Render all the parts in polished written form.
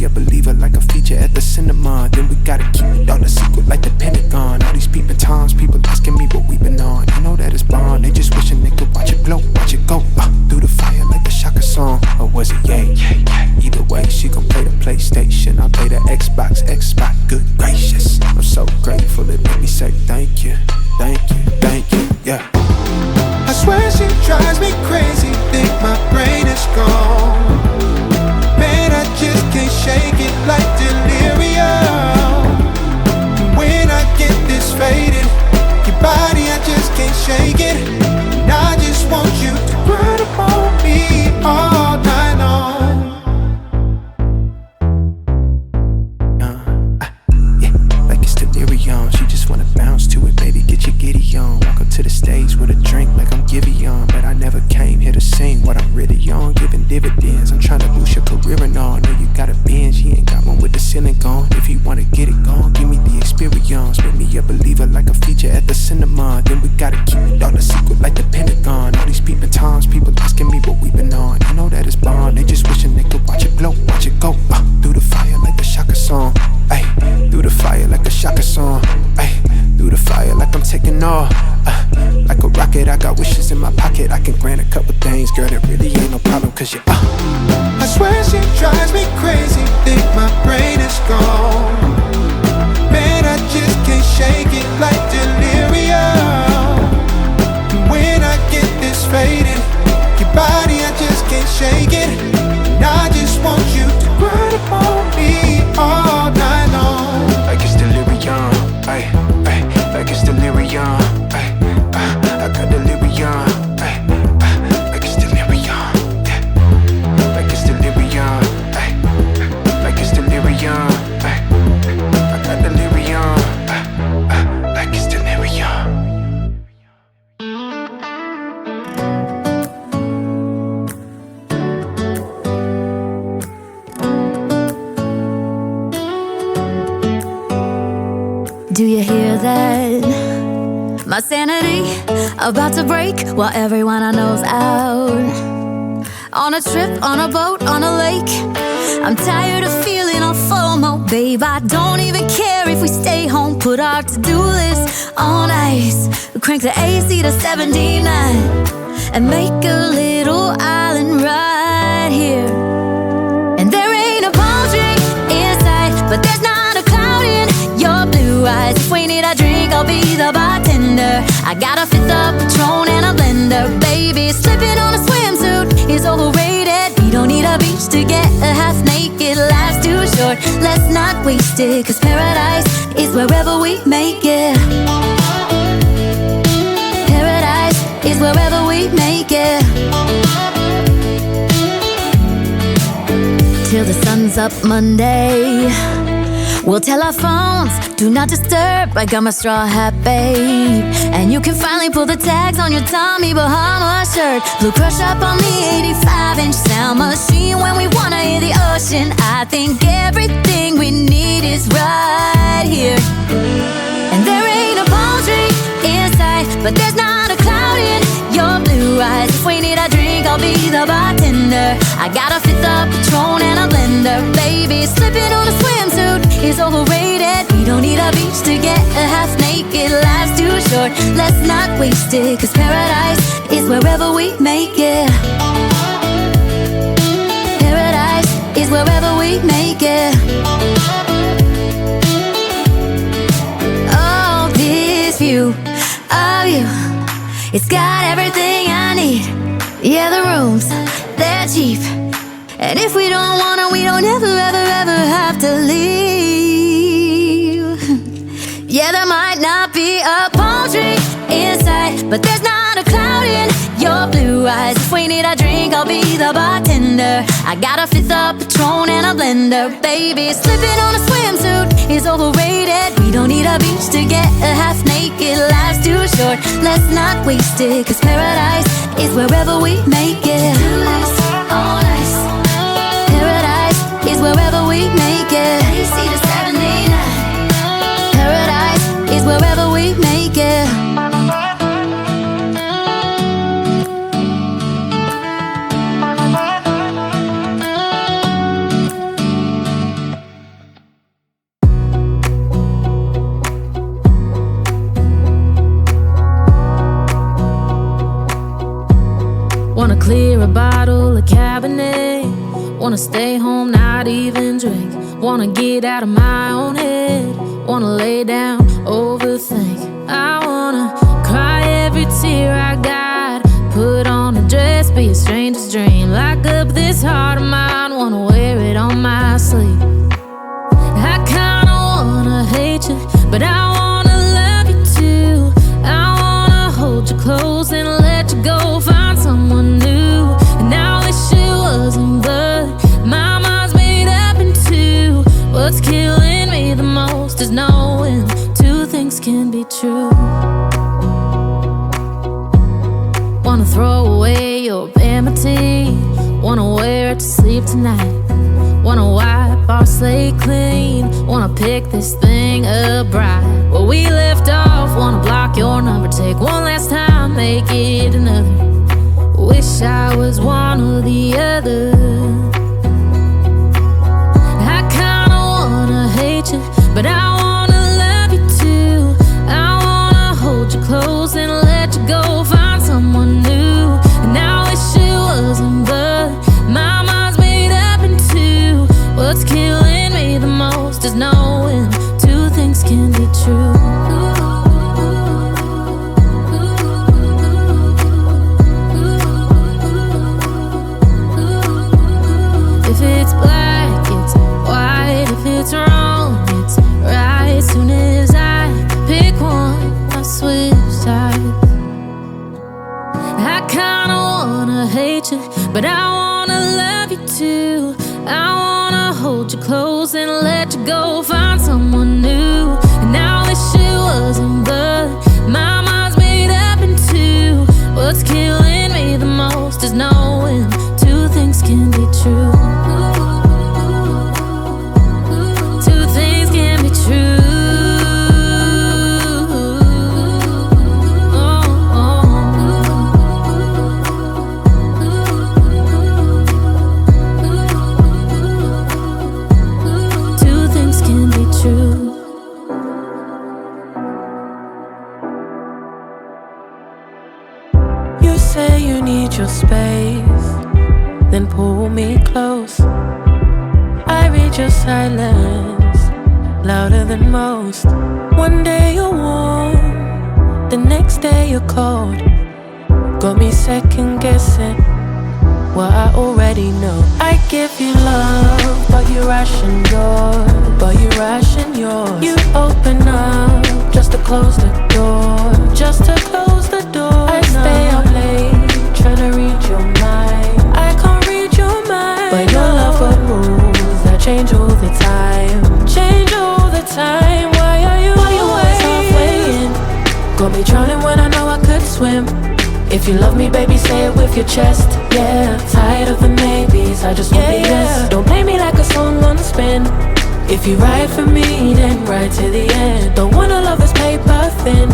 a believer like a feature at the cinema. Then we gotta keep it all a secret like the Pentagon. All these peeping times, people asking me what we been on. I know that it's bond, they just wishing they could watch it glow, watch it go through the fire like the Shaka song. Or was it yay? Either way, she gon' play the PlayStation, I'll play the Xbox, good gracious. I'm so grateful it made me say thank you, thank you, thank you, yeah. I swear she drives me crazy, think my brain is gone. Man, I just can't shake it like delirium. When I get this faded, your body, I just can't shake it. And I just want you to run up on me all night long. Yeah, like it's delirium. She just wanna bounce to it, baby, get your giddy on. Walk up to the stage with a drink like I'm Giveon. But I never came here to sing what I'm really on. Giving dividends, I'm trying to boost your career and all. Know you got a binge, he ain't got one with the ceiling gone. If you wanna get it gone, give me the experience. Make me a believer like a feature at the cinema. Then we gotta keep it all a secret like the Pentagon. All these peeping times, people asking me what we been on. I know that it's bond, they just wishing they could watch it glow, watch it go through the fire like the Shaka song. Ay, through the fire like a Shaka song. Ay, through the fire like I'm taking off. Like a rocket, I got wishes in my pocket. I can grant a couple things, girl, that really ain't no problem. Cause you I swear she drives me crazy, think my brain is gone. Man, I just can't shake it like delirium. When I get this faded, your body, I just can't shake it. And I just want you to run up on me all night long. like it's delirium, ay, ay, like it's delirium, ay, I got delirium, ay, like it's delirium, yeah, like it's delirium, ay, like it's delirium, ay, I got delirium, like it's delirium. Do you hear that? My sanity about to break while everyone I know's out. On a trip, on a boat, on a lake. I'm tired of feeling all FOMO, babe. I don't even care if we stay home. Put our to-do list on ice. Crank the AC to 79 and make a little island right here. And there ain't a palm tree in sight, but there's not a cloud in your blue eyes. If we need a drink, I'll be the bartender. I got a fifth of Patron and a blender. Baby, slipping on a swimsuit is overrated. We don't need a beach to get a half naked. Life's too short, let's not waste it. Cause paradise is wherever we make it. Paradise is wherever we make it. Till the sun's up Monday, we'll tell our phones, do not disturb. I got my straw hat, babe. And you can finally pull the tags on your Tommy Bahama shirt. Blue crush up on the 85-inch sound machine. When we wanna hear the ocean, I think everything we need is right here. And there ain't a palm tree in sight, but there's not a cloud in your blue eyes. If we need a drink, I'll be the bartender. I got a fifth of Patron and a blender. Baby, slipping on a swimsuit is overrated. We don't need a beach to get a half naked. Life's too short, let's not waste it. Cause paradise is wherever we make it. Paradise is wherever we make it. Oh, this view of you, it's got everything I need. Yeah, the rooms, they're cheap. And if we don't wanna, we don't ever, ever, ever have to leave. Yeah, there might not be a palm tree in sight, but there's not a cloud in your blue eyes. If we need a drink, I'll be the bartender. I got a fifth of Patron and a blender. Baby, slipping on a swimsuit is overrated. We don't need a beach to get a half naked. Life's too short, let's not waste it. Cause paradise is wherever we make it. On ice. Paradise is wherever we make it. AC to 79. Paradise is wherever we make it. Wanna stay home, not even drink. Wanna get out of my own head. Wanna lay down, overthink. I wanna cry every tear I got. Put on a dress, be a stranger's dream. Lock up this heart of mine, wanna wear it on my sleeve. I kinda wanna hate you, but I wanna love you too. I wanna hold you close and let you go, find someone new. And I wish it wasn't, but my mind's made up in two. What's killing me the most is knowing two things can be true. Wanna throw away your vanity. Wanna wear it to sleep tonight. Wanna wipe our slate clean. Wanna pick this thing up right where we left off. Wanna block your number, take one last time, make it another. Wish I was one or the other. I kinda wanna hate you, but I wanna love you too. I wanna hold you close and let you go, find someone new. And I wish it wasn't, but my mind's made up in two. What's killing me the most is knowing two things can be true. If it's black, it's white. If it's wrong, it's right. Soon as I pick one, I switch sides. I kinda wanna hate you, but I wanna love you too. I wanna hold you close and let you go, find someone new. And I wish it wasn't, but my mind's made up in two. What's killing me the most is knowing two things can be true. Two things can be true. You say you need your space, then pull me close. I read your silence, louder than most. One day you're warm, the next day you're cold. Got me second guessing what I already know. I give you love, but you ration yours. You open up just to close the door. Just to close the door. I stay up late, trying to read your mind. I can't read your mind, but your love got rules that change all the time. Change all the time. Why are you always halfway in? Got me drowning when I know I could swim. If you love me, baby, say it with your chest. Yeah, tired of the maybes, I just want the yes. Don't play me like a song on spin. If you ride for me, then ride to the end. Don't wanna love this paper thin,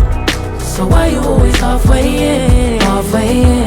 so why you always halfway in? Halfway in.